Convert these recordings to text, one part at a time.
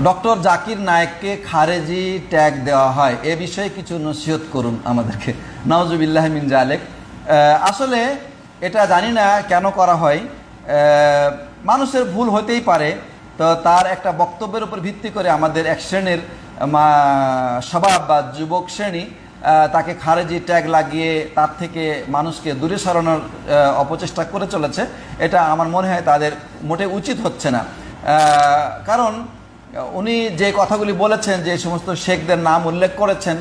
Doctor Zakir নায়েককে খারেজি tag দেওয়া হয়, এ বিষয়ে কিছু নসিহত করুন আমাদেরকে। নাউজুবিল্লাহ মিন জালেক। আসলে এটা জানি না কেন করা হয়, মানুষের ভুল হতেই পারে। তো তার একটা বক্তব্যের উপর ভিত্তি করে আমাদের এক শ্রেণীর স্বভাব বা যুবক শ্রেণী তাকে খারেজি ট্যাগ লাগিয়ে তার থেকে মানুষকে দূরে সরানোর অপচেষ্টা করে চলেছে। এটা আমার মনে হয় তাদের মোটে উচিত হচ্ছে না। কারণ উনি যে কথাগুলি বলেছেন, যে সমস্ত শেখদের নাম উল্লেখ করেছেন,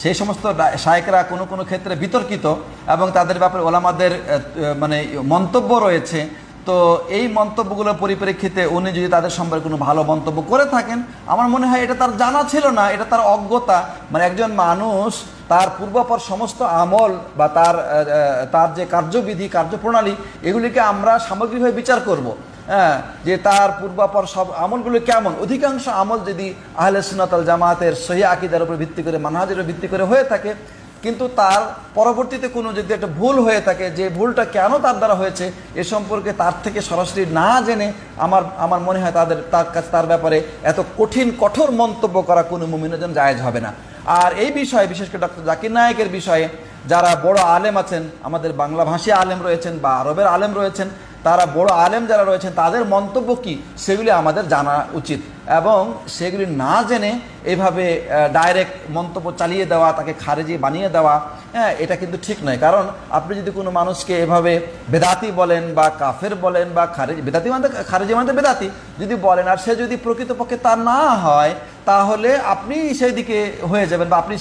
সেই সমস্ত শায়েখরা কোনো কোনো ক্ষেত্রে বিতর্কিত এবং তাদের ব্যাপারে ওলামাদের মানে মন্তব্য রয়েছে। তো এই মন্তব্যগুলোর পরিপ্রেক্ষিতে উনি যদি তাদের সম্পর্কে কোনো ভালো মন্তব্য করে থাকেন, আমার মনে হয় এটা তার জানা ছিল না, এটা তার অজ্ঞতা। মানে একজন মানুষ তার পূর্বাপর সমস্ত আমল বা তার যে কার্যবিধি কার্যপ্রণালী, এগুলিকে আমরা সামগ্রিকভাবে বিচার করব। হ্যাঁ, যে তার পূর্বাপর সব আমলগুলো কেমন। অধিকাংশ আমল যদি আহলে সুন্নাত ওয়াল জামাতের সহিহ আকীদার উপর ভিত্তি করে, মানহাজের উপর ভিত্তি করে হয়ে থাকে, কিন্তু তার পরবর্তীতে কোনো যদি একটা ভুল হয়ে থাকে, যে ভুলটা কেন তার দ্বারা হয়েছে এ সম্পর্কে তার থেকে সরাসরি না জেনে আমার মনে হয় তার ব্যাপারে এত কঠোর মন্তব্য করা কোনো মুমিনের জন্য জায়েজ হবে না। আর এই বিষয়ে বিশেষ করে ডক্টর জাকির নায়েকের বিষয়ে যারা বড় আলেম আছেন, আমাদের বাংলাভাষী আলেম রয়েছেন বা আরবের আলেম রয়েছেন, তারা বড় আলেম যারা রয়েছেন তাদের মন্তব্য কি সেগুলি আমাদের জানা উচিত, এবং সেগুলি না জেনে এইভাবে ডাইরেক্ট মন্তব্য চালিয়ে দেওয়া, তাকে খারেজি বানিয়ে দেওয়া, হ্যাঁ, এটা কিন্তু ঠিক নয়। কারণ আপনি যদি কোনো মানুষকে এভাবে বেদাতি বলেন বা কাফের বলেন বা খারেজি মানে বেদাতি যদি বলেন, আর সে যদি প্রকৃতপক্ষে তা না হয়, তাহলে আপনি সেই দিকে হয়ে যাবেন বা আপনি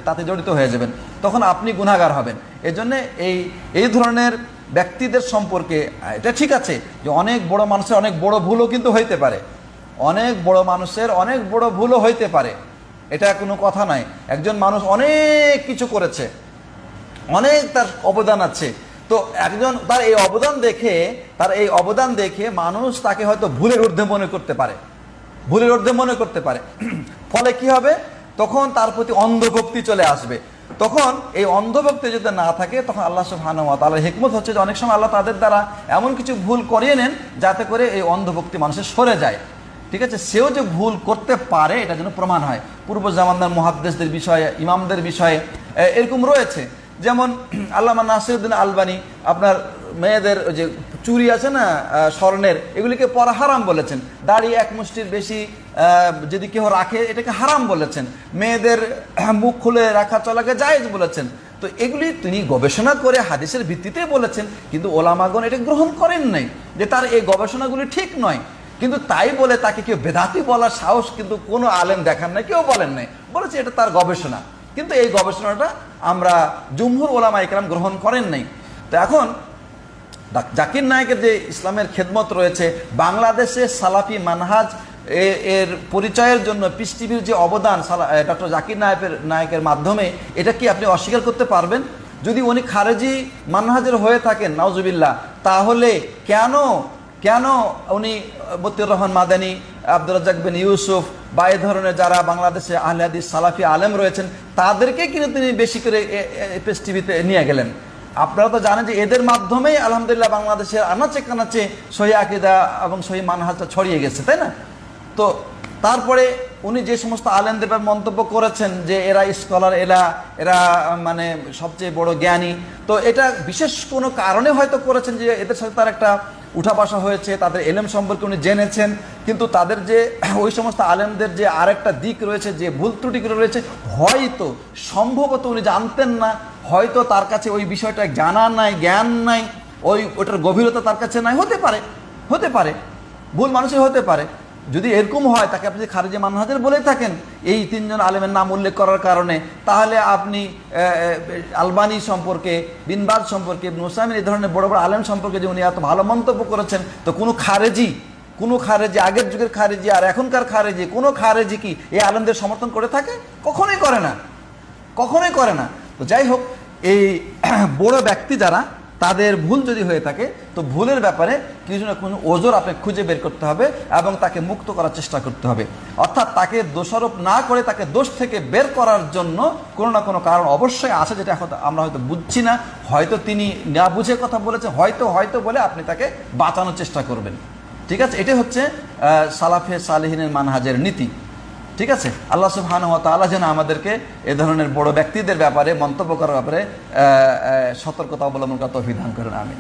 তাতে জড়িত হয়ে যাবেন, তখন আপনি গুনাহগার হবেন। এজন্যে এই ধরনের ব্যক্তিদের সম্পর্কে এটা ঠিক আছে যে অনেক বড় মানুষের অনেক বড় ভুলও কিন্তু হইতে পারে, অনেক বড় মানুষের অনেক বড় ভুলও হইতে পারে, এটা কোনো কথা নয়। একজন মানুষ অনেক কিছু করেছে, অনেক তার অবদান আছে, তো একজন তার এই অবদান দেখে মানুষ তাকে হয়তো ভুলের ঊর্ধ্বে মনে করতে পারে। ফলে কি হবে, তখন তার প্রতি অন্ধভক্তি চলে আসবে। তখন এই অন্ধভক্তি যদি না থাকে, তখন আল্লাহ সুবহানাহু ওয়া তাআলার হিকমত হচ্ছে যে অনেক সময় আল্লাহ তাদের দ্বারা এমন কিছু ভুল করিয়ে নেন যাতে করে এই অন্ধভক্তি মানুষের সরে যায়। ঠিক আছে, সেও যে ভুল করতে পারে এটা যেন প্রমাণ হয়। পূর্ব জামানার মুহাদ্দিসদের বিষয়ে, ইমামদের বিষয়ে এরকম রয়েছে। যেমন আল্লামা নাসিরউদ্দিন আলবানী আপনার মেয়েদের যে চুড়ি আছে না স্বর্ণের, এগুলিকে পরা হারাম বলেছেন। দাড়ি এক মুষ্টির বেশি যদি কেউ রাখে এটাকে হারাম বলেছেন। মেয়েদের মুখ খুলে রাখা চলাকে জায়েজ বলেছেন। তো এগুলি তিনি গবেষণা করে হাদিসের ভিত্তিতে বলেছেন, কিন্তু ওলামাগণ এটা গ্রহণ করেন নাই, যে তার এই গবেষণাগুলি ঠিক নয়। কিন্তু তাই বলে তাকে কেউ বেদাতি বলার সাহস কিন্তু কোনো আলেম দেখান নাই, কেউ বলেন নাই, বলেছে এটা তার গবেষণা। কিন্তু এই গবেষণাটা আমরা জুমহুর ওলামা ইকরাম গ্রহণ করেন নাই। তো এখন জাকির নায়েকের যে ইসলামের খেদমত রয়েছে, বাংলাদেশে সালাফি মানহাজ এর পরিচয়ের জন্য পিস টিভির যে অবদান ডক্টর জাকির নায়েকের মাধ্যমে, এটা কি আপনি অস্বীকার করতে পারবেন? যদি উনি খারেজি মানহাজের হয়ে থাকেন, নাউজুবিল্লাহ, তাহলে কেন উনি মতিউর রহমান মাদানী, আব্দুর রাজ্জাক বিন ইউসুফ বা এই ধরনের যারা বাংলাদেশে আহলে হাদিস সালাফি আলেম রয়েছেন, তাদেরকে কিন্তু তিনি বেশি করে পিস টিভিতে নিয়ে গেলেন? আপনারা তো জানেন যে এদের মাধ্যমেই আলহামদুলিল্লাহ বাংলাদেশের আনাচে কানাচে সহিহ আকীদা এবং সহিহ মানহাজটা ছড়িয়ে গেছে, তাই না? তো তারপরে উনি যে সমস্ত আলেমদের মন্তব্য করেছেন যে এরা স্কলার, এরা মানে সবচেয়ে বড় জ্ঞানী, তো এটা বিশেষ কোনো কারণে হয়তো করেছেন যে এদের সাথে তার একটা উঠা বসা হয়েছে, তাদের এলেম সম্পর্কে উনি জেনেছেন। কিন্তু তাদের যে ওই সমস্ত আলেমদের যে আরেকটা দিক রয়েছে, যে ভুল ত্রুটিগুলো রয়েছে, হয়তো সম্ভবত উনি জানতেন না, হয়তো তার কাছে ওই বিষয়টা জানা নাই, জ্ঞান নাই, ওটার গভীরতা তার কাছে নাই, হতে পারে ভুল মানুষের হতে পারে। যদি এরকম হয়, তাকে আপনি খারেজি মানহাজের বলে থাকেন এই তিনজন আলেমের নাম উল্লেখ করার কারণে, তাহলে আপনি আলবানী সম্পর্কে, বিন বাজ সম্পর্কে, ইবনে উসাইমিন, এই ধরনের বড় বড় আলেম সম্পর্কে যে উনি এত ভালো মন্তব্য করেছেন, তো কোনো খারেজি আগের যুগের খারেজি আর এখনকার কোনো খারেজি কি এই আলেমদের সমর্থন করে থাকে? কখনোই করে না। তো যাই হোক, এই বড় ব্যক্তি যারা, তাদের ভুল যদি হয়ে থাকে, তো ভুলের ব্যাপারে কিছু না কোনো ওজোর আপনাকে খুঁজে বের করতে হবে এবং তাকে মুক্ত করার চেষ্টা করতে হবে। অর্থাৎ তাকে দোষারোপ না করে তাকে দোষ থেকে বের করার জন্য কোনো না কোনো কারণ অবশ্যই আছে, যেটা এখন আমরা হয়তো বুঝছি না। হয়তো তিনি না বুঝে কথা বলেছেন, হয়তো বলে আপনি তাকে বাঁচানোর চেষ্টা করবেন। ঠিক আছে, এটা হচ্ছে সালাফে সালেহিনের মানহাজের নীতি। ঠিক আছে, আল্লাহ সুবহানাহু ওয়া তাআলা যেন আমাদেরকে এ ধরনের বড় ব্যক্তিদের ব্যাপারে মন্তব্য করার ব্যাপারে সতর্কতা অবলম্বন করার তৌফিক দান করেন, আমিন।